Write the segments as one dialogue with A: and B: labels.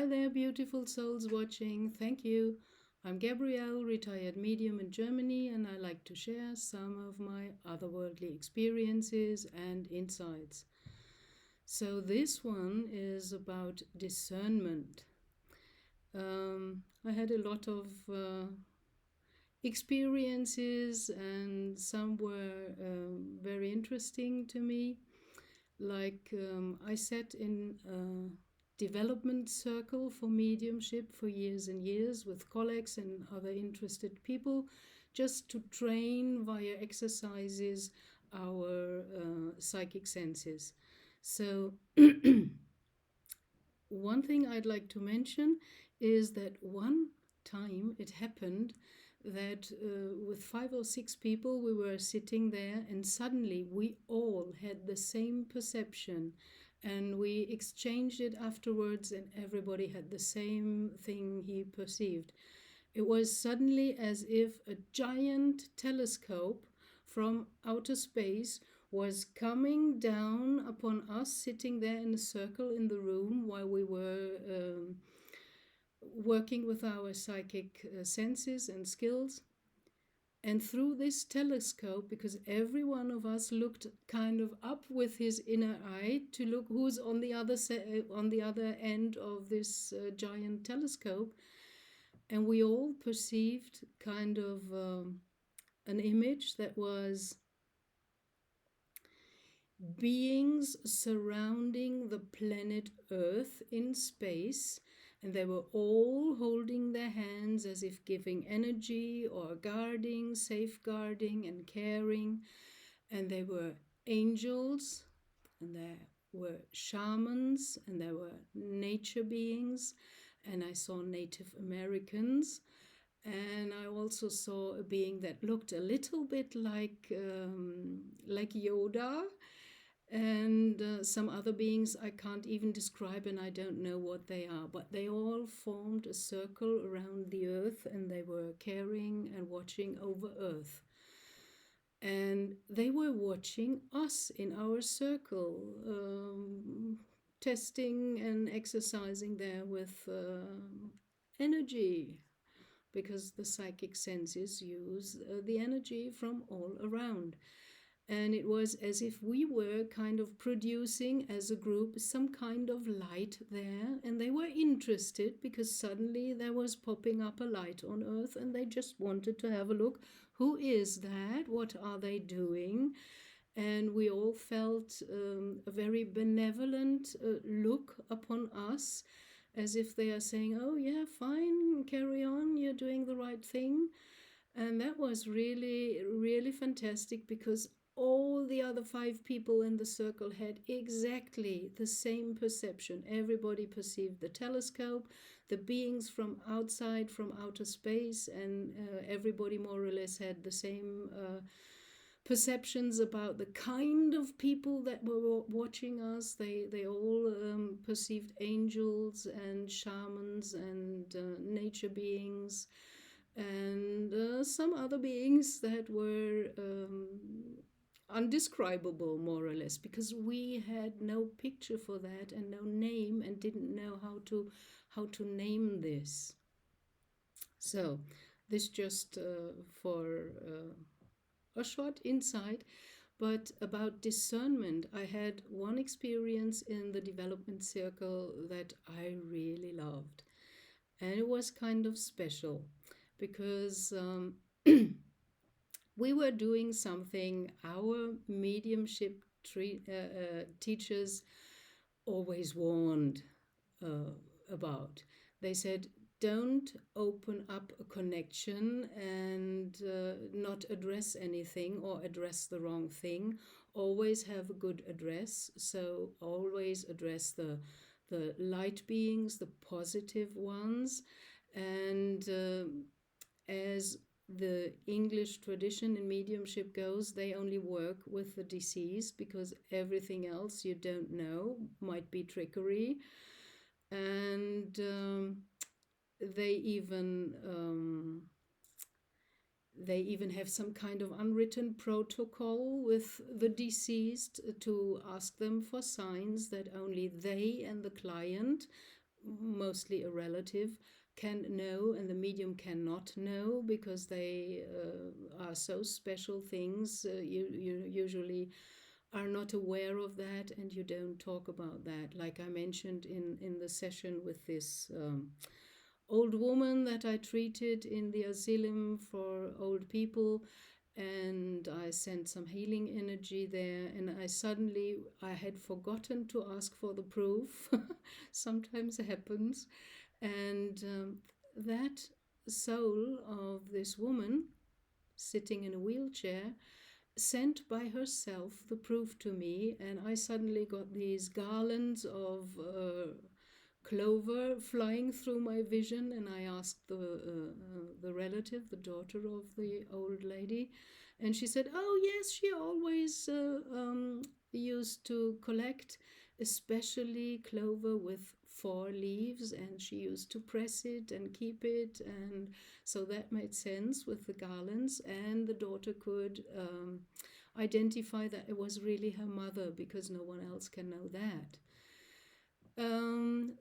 A: Hi there, beautiful souls watching. Thank you. I'm Gabrielle, retired medium in Germany, and I like to share some of my otherworldly experiences and insights. So, this one is about discernment. I had a lot of experiences, and some were very interesting to me. Like I sat in a development circle for mediumship for years and years with colleagues and other interested people, just to train via exercises our psychic senses. So one thing I'd like to mention is that one time it happened that with 5 or 6 people we were sitting there, and suddenly we all had the same perception, and we exchanged it afterwards, and everybody had the same thing he perceived. It was suddenly as if a giant telescope from outer space was coming down upon us sitting there in a circle in the room while we were working with our psychic senses and skills. And through this telescope, because every one of us looked kind of up with his inner eye to look who's on the on the other end of this giant telescope, and we all perceived kind of an image that was beings surrounding the planet Earth in space, and they were all holding their hands as if giving energy or guarding, safeguarding, and caring. And they were angels, and there were shamans, and there were nature beings, and I saw Native Americans. And I also saw a being that looked a little bit like Yoda, and some other beings I can't even describe, and I don't know what they are, but they all formed a circle around the earth, and they were caring and watching over earth. And they were watching us in our circle, testing and exercising there with energy, because the psychic senses use the energy from all around. And it was as if we were kind of producing as a group some kind of light there, and they were interested because suddenly there was popping up a light on earth, and they just wanted to have a look. Who is that? What are they doing? And we all felt a very benevolent look upon us, as if they are saying, oh yeah, fine, carry on, you're doing the right thing. And that was really, really fantastic, because all the other 5 people in the circle had exactly the same perception. Everybody perceived the telescope, the beings from outside, from outer space, and everybody more or less had the same perceptions about the kind of people that were watching us. They all perceived angels and shamans and nature beings, and some other beings that were undescribable, more or less, because we had no picture for that and no name, and didn't know how to name this. So this just for a short insight. But about discernment, I had one experience in the development circle that I really loved, and it was kind of special, because we were doing something our mediumship teachers always warned uh, about. They said, don't open up a connection and not address anything or address the wrong thing. Always have a good address. So always address the light beings, the positive ones. And as the English tradition in mediumship goes, they only work with the deceased, because everything else you don't know might be trickery. And they even they even have some kind of unwritten protocol with the deceased to ask them for signs that only they and the client mostly a relative, can know and the medium cannot know because they are so special things. You usually are not aware of that and you don't talk about that. Like I mentioned in the session with this old woman that I treated in the asylum for old people, and I sent some healing energy there, and I had forgotten to ask for the proof. Sometimes it happens. And that soul of this woman sitting in a wheelchair sent by herself the proof to me, and I suddenly got these garlands of clover flying through my vision. And I asked the relative, the daughter of the old lady, and she said, "Oh yes, she always used to collect, especially clover with four leaves, and she used to press it and keep it." And so that made sense with the garlands, and the daughter could identify that it was really her mother because no one else can know that.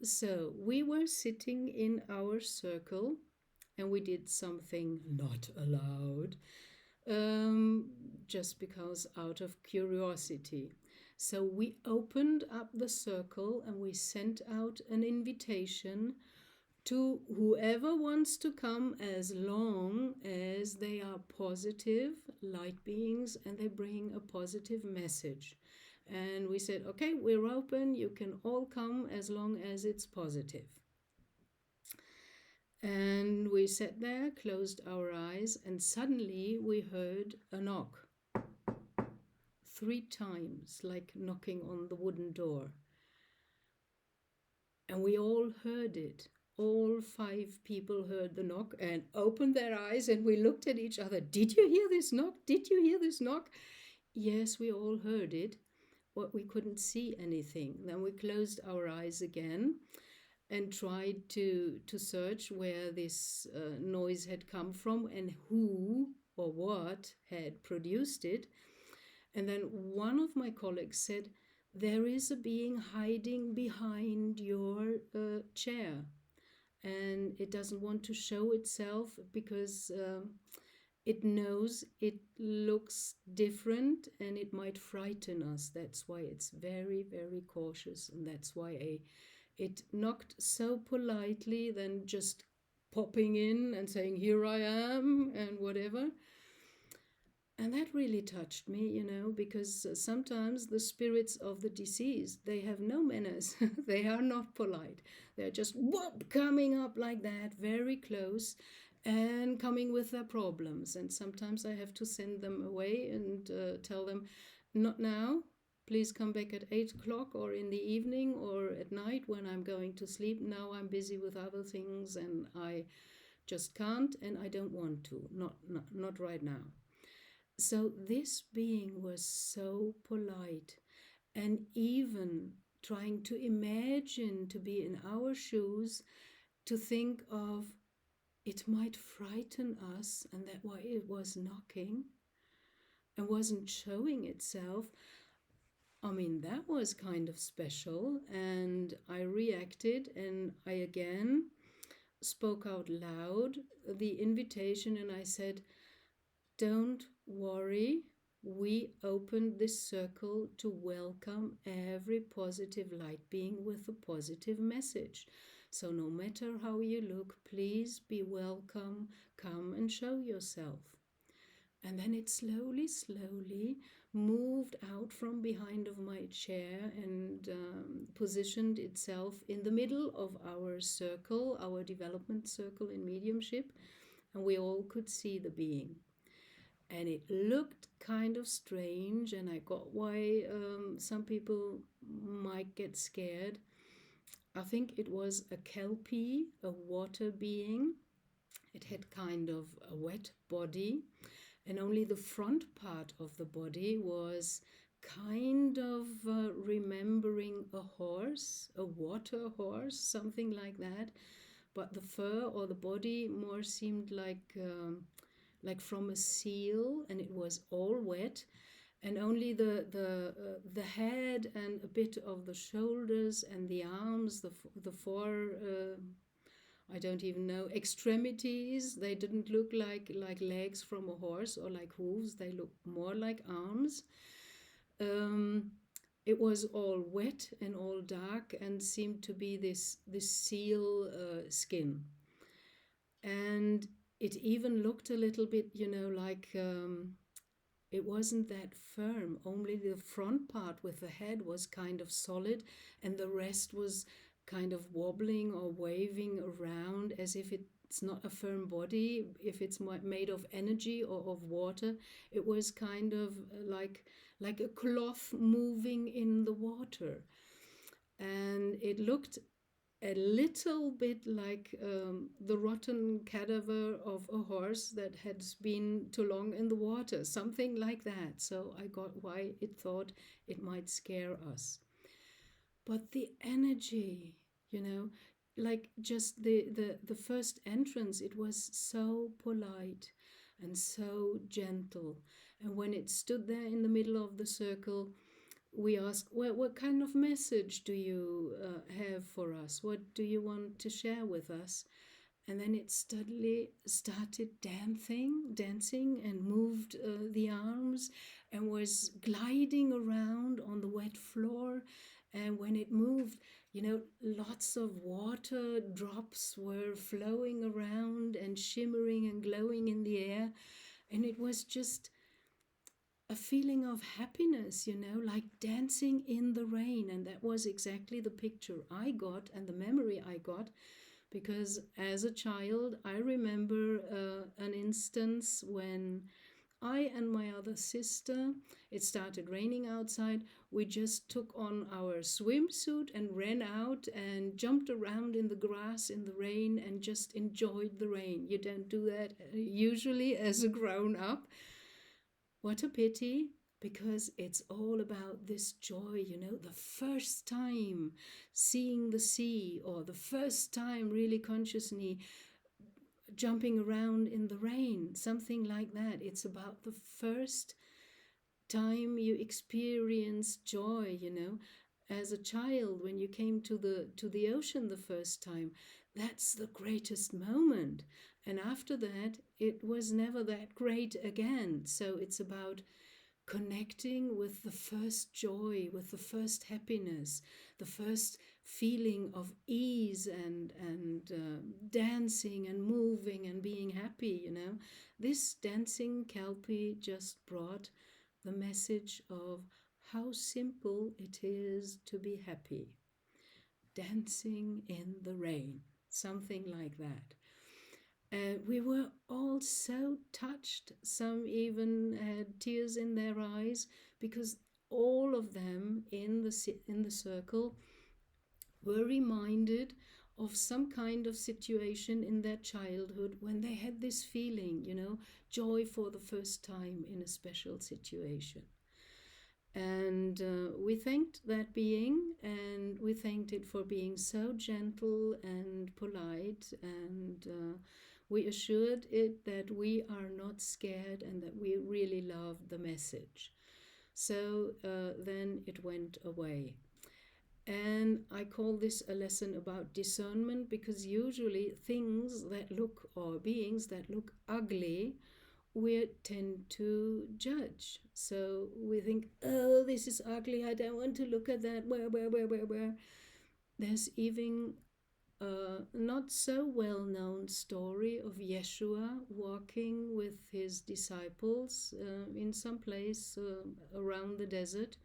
A: So we were sitting in our circle and we did something not allowed, um, just because out of curiosity. So we opened up the circle and we sent out an invitation to whoever wants to come, as long as they are positive light beings and they bring a positive message. And we said, okay, we're open, you can all come as long as it's positive. And we sat there, closed our eyes, and suddenly we heard a knock 3 times, like knocking on the wooden door. And we all heard it. All 5 people heard the knock and opened their eyes, and we looked at each other. Did you hear this knock? Did you hear this knock? Yes, we all heard it, but we couldn't see anything. Then we closed our eyes again and tried to search where this noise had come from and who or what had produced it. And then one of my colleagues said, "There is a being hiding behind your chair, and it doesn't want to show itself because it knows it looks different and it might frighten us. That's why it's very, very cautious, and that's why it knocked so politely than just popping in and saying, 'Here I am,' and whatever." And that really touched me, because sometimes the spirits of the deceased, they have no manners. They are not polite. They're just whoop, coming up like that, very close, and coming with their problems. And sometimes I have to send them away and tell them, "Not now. Please come back at 8 o'clock or in the evening or at night when I'm going to sleep. Now I'm busy with other things and I just can't and I don't want to. Not right now." So this being was so polite, and even trying to imagine to be in our shoes, to think of it might frighten us, and that why it was knocking and wasn't showing itself. I mean, that was kind of special, and I reacted and I again spoke out loud the invitation, and I said, "Don't worry, we opened this circle to welcome every positive light being with a positive message. So no matter how you look, please be welcome, come and show yourself." And then it slowly, slowly moved out from behind of my chair and positioned itself in the middle of our circle, our development circle in mediumship, and we all could see the being. And it looked kind of strange, and I got why some people might get scared. I think it was a kelpie, a water being. It had kind of a wet body, and only the front part of the body was kind of remembering a horse, a water horse, something like that. But the fur or the body more seemed like from a seal, and it was all wet. and only the head and a bit of the shoulders and the arms, the four I don't even know extremities. They didn't look like legs from a horse or like hooves. They looked more like arms. Um, it was all wet and all dark and seemed to be this seal skin, and it even looked a little bit, like it wasn't that firm. Only the front part with the head was kind of solid, and the rest was kind of wobbling or waving around as if it's not a firm body. If it's made of energy or of water, it was kind of like a cloth moving in the water. And it looked a little bit like the rotten cadaver of a horse that had been too long in the water, something like that. So I got why it thought it might scare us. But the energy, you know, like just the first entrance, it was so polite and so gentle. And when it stood there in the middle of the circle, we asked, well, what kind of message do you have for us? What do you want to share with us? And then it steadily started dancing and moved the arms and was gliding around on the wet floor. And when it moved, lots of water drops were flowing around and shimmering and glowing in the air. And it was just a feeling of happiness, like dancing in the rain. And that was exactly the picture I got and the memory I got, because as a child, I remember an instance when I and my other sister, it started raining outside. We just took on our swimsuit and ran out and jumped around in the grass in the rain and just enjoyed the rain. You don't do that usually as a grown up. What a pity, because it's all about this joy, the first time seeing the sea, or the first time really consciously jumping around in the rain, something like that. It's about the first time you experience joy, as a child when you came to the ocean the first time. That's the greatest moment. And after that, it was never that great again. So it's about connecting with the first joy, with the first happiness, the first feeling of ease and dancing and moving and being happy. This dancing kelpie just brought the message of how simple it is to be happy. Dancing in the rain, something like that. We were all so touched. Some even had tears in their eyes, because all of them in the circle were reminded of some kind of situation in their childhood when they had this feeling, joy for the first time in a special situation. And we thanked that being, and we thanked it for being so gentle and polite, and we assured it that we are not scared and that we really love the message. So then it went away. And I call this a lesson about discernment, because usually things that look, or beings that look ugly, we tend to judge. So we think, oh, this is ugly, I don't want to look at that. Where. There's even a not so well known story of Yeshua walking with his disciples in some place around the desert.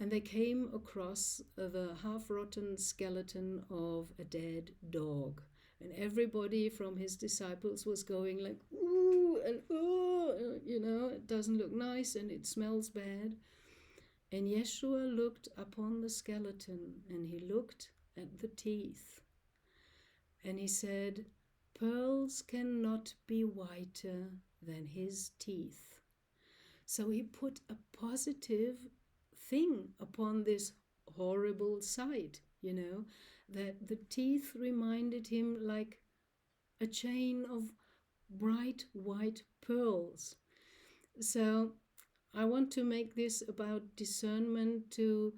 A: And they came across the half rotten skeleton of a dead dog. And everybody from his disciples was going like, ooh, and ooh, it doesn't look nice and it smells bad. And Yeshua looked upon the skeleton and he looked at the teeth. And he said, pearls cannot be whiter than his teeth. So he put a positive thing upon this horrible sight, that the teeth reminded him like a chain of bright white pearls. So I want to make this about discernment to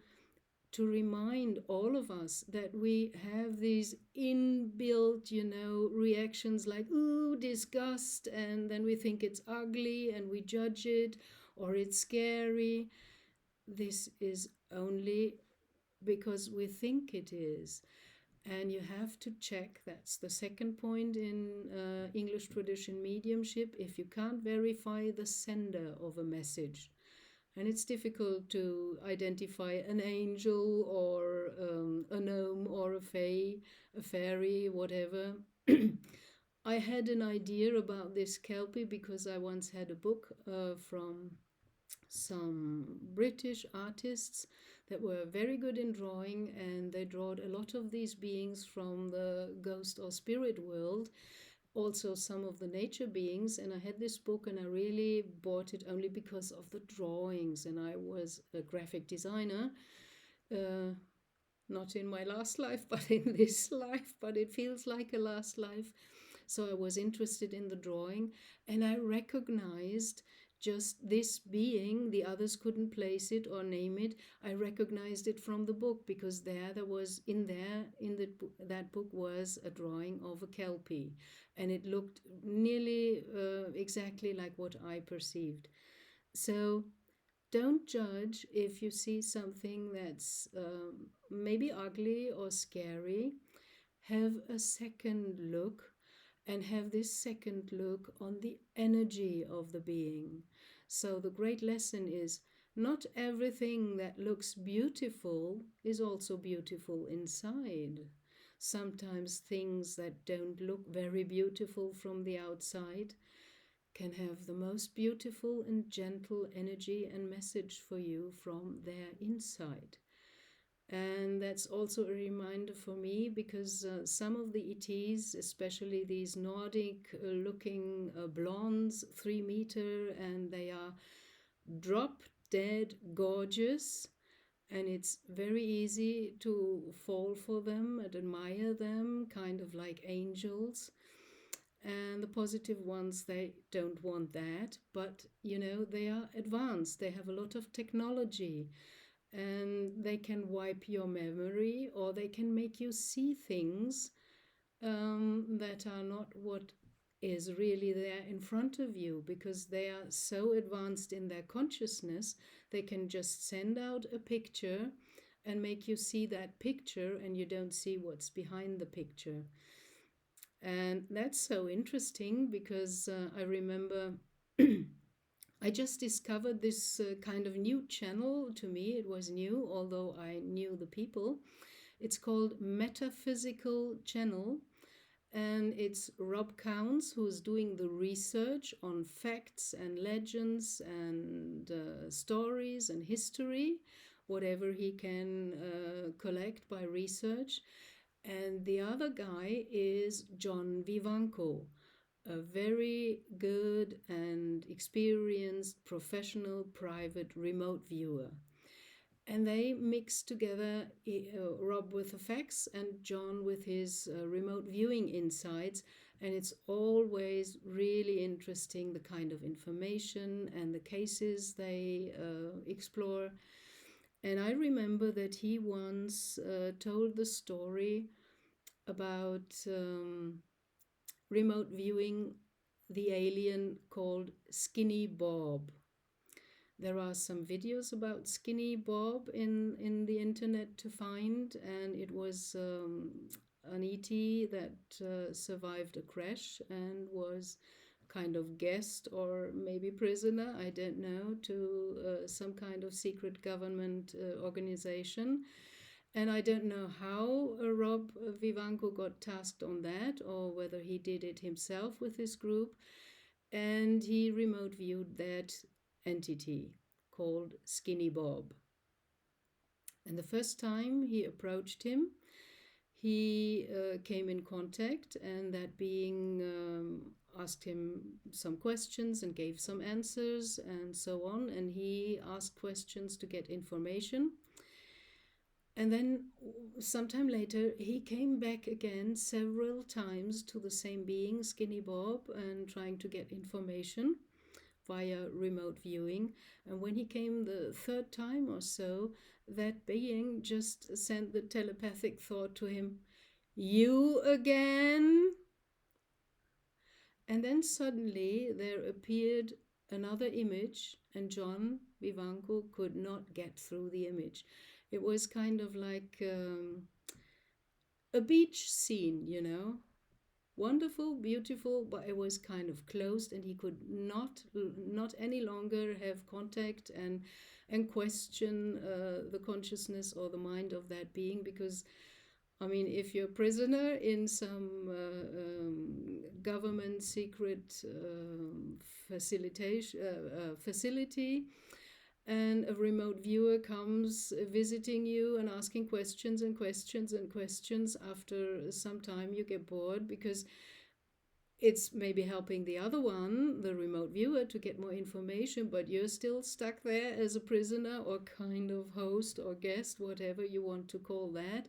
A: remind all of us that we have these inbuilt, reactions like, ooh, disgust, and then we think it's ugly and we judge it, or it's scary. This is only because we think it is. And you have to check. That's the second point in English tradition mediumship. If you can't verify the sender of a message, and it's difficult to identify an angel or a gnome or a fairy, whatever. I had an idea about this Kelpie because I once had a book from some British artists that were very good in drawing, and they drawed a lot of these beings from the ghost or spirit world, also some of the nature beings. And I had this book and I really bought it only because of the drawings, and I was a graphic designer, uh, not in my last life but in this life, but it feels like a last life. So I was interested in the drawing, and I recognized just this being. The others couldn't place it or name it. I recognized it from the book because there was that book was a drawing of a kelpie, and it looked nearly exactly like what I perceived. So don't judge if you see something that's maybe ugly or scary. Have a second look, and have this second look on the energy of the being. So, the great lesson is not everything that looks beautiful is also beautiful inside. Sometimes things that don't look very beautiful from the outside can have the most beautiful and gentle energy and message for you from their inside. And that's also a reminder for me because some of the ETs, especially these Nordic looking blondes, 3 meter, and they are drop dead gorgeous. And it's very easy to fall for them and admire them, kind of like angels. And the positive ones, they don't want that, but they are advanced, they have a lot of technology, and they can wipe your memory, or they can make you see things that are not what is really there in front of you, because they are so advanced in their consciousness. They can just send out a picture and make you see that picture, and you don't see what's behind the picture. And that's so interesting because I remember I just discovered this kind of new channel. To me, it was new, although I knew the people. It's called Metaphysical Channel, and it's Rob Counts who's doing the research on facts and legends and stories and history, whatever he can collect by research. And the other guy is John Vivanco, a very good and experienced professional private remote viewer. And they mix together Rob with effects and John with his remote viewing insights. And it's always really interesting, the kind of information and the cases they explore. And I remember that he once told the story about remote viewing the alien called Skinny Bob. There are some videos about Skinny Bob in the internet to find, and it was an ET that survived a crash and was kind of guest or maybe prisoner, I don't know, to some kind of secret government organization. And I don't know how Rob Vivanco got tasked on that, or whether he did it himself with his group. And he remote viewed that entity called Skinny Bob. And the first time he approached him, he came in contact, and that being asked him some questions and gave some answers and so on. And he asked questions to get information. And then sometime later, he came back again several times to the same being, Skinny Bob, and trying to get information via remote viewing. And when he came the third time or so, that being just sent the telepathic thought to him, "You again?" And then suddenly there appeared another image, and John Vivanco could not get through the image. It was kind of like a beach scene, wonderful, beautiful, but it was kind of closed, and he could not any longer have contact and question the consciousness or the mind of that being, because I mean, if you're a prisoner in some government secret facility, and a remote viewer comes visiting you and asking questions and questions and questions, after some time you get bored, because it's maybe helping the other one, the remote viewer, to get more information, but you're still stuck there as a prisoner or kind of host or guest, whatever you want to call that,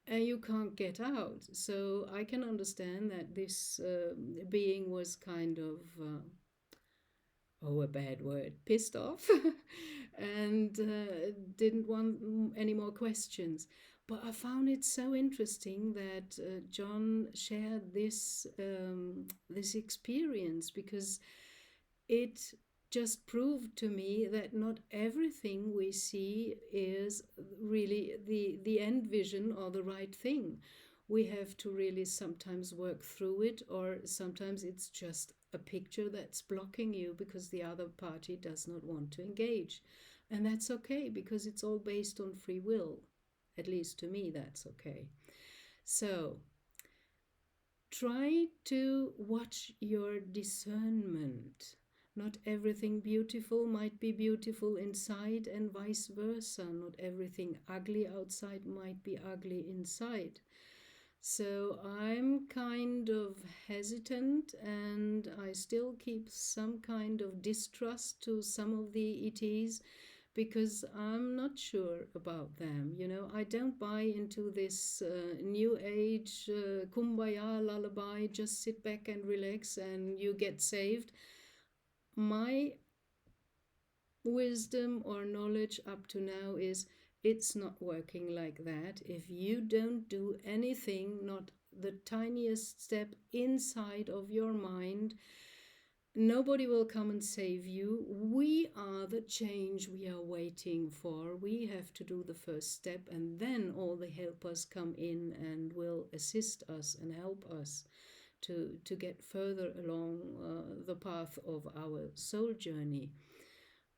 A: and you can't get out. So I can understand that this being was kind of, oh, a bad word, pissed off, and didn't want any more questions. But I found it so interesting that John shared this experience, because it just proved to me that not everything we see is really the end vision or the right thing. We have to really sometimes work through it, or sometimes it's just a picture that's blocking you because the other party does not want to engage. And that's okay, because it's all based on free will. At least to me, that's okay. So try to watch your discernment. Not everything beautiful might be beautiful inside, and vice versa. Not everything ugly outside might be ugly inside. So I'm kind of hesitant, and I still keep some kind of distrust to some of the ETs, because I'm not sure about them. I don't buy into this new age kumbaya lullaby, just sit back and relax and you get saved. My wisdom or knowledge up to now is it's not working like that. If you don't do anything, not the tiniest step inside of your mind, nobody will come and save you. We are the change we are waiting for. We have to do the first step, and then all the helpers come in and will assist us and help us to get further along the path of our soul journey.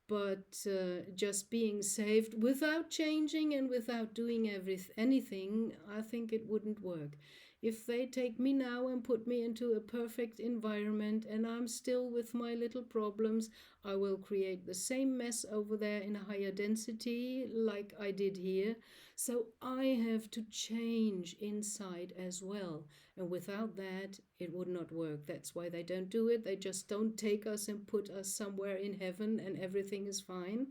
A: But just being saved without changing and without doing anything, I think it wouldn't work. If they take me now and put me into a perfect environment and I'm still with my little problems, I will create the same mess over there in a higher density like I did here. So I have to change inside as well. And without that, it would not work. That's why they don't do it. They just don't take us and put us somewhere in heaven and everything is fine.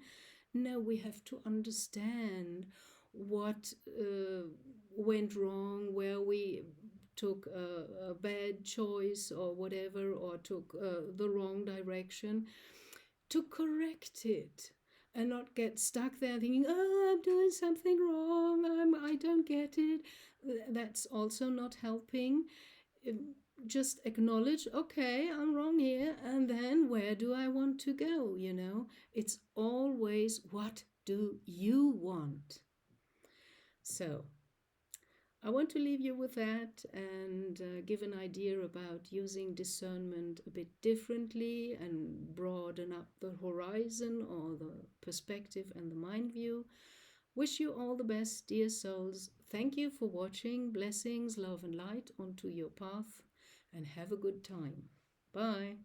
A: No, we have to understand what went wrong, where we took a bad choice or whatever, or took the wrong direction, to correct it and not get stuck there thinking, oh, I'm doing something wrong, I don't get it. That's also not helping. Just acknowledge, okay, I'm wrong here, and then where do I want to go? It's always, what do you want? So I want to leave you with that, and give an idea about using discernment a bit differently and broaden up the horizon or the perspective and the mind view. Wish you all the best, dear souls. Thank you for watching. Blessings, love and light onto your path, and have a good time. Bye.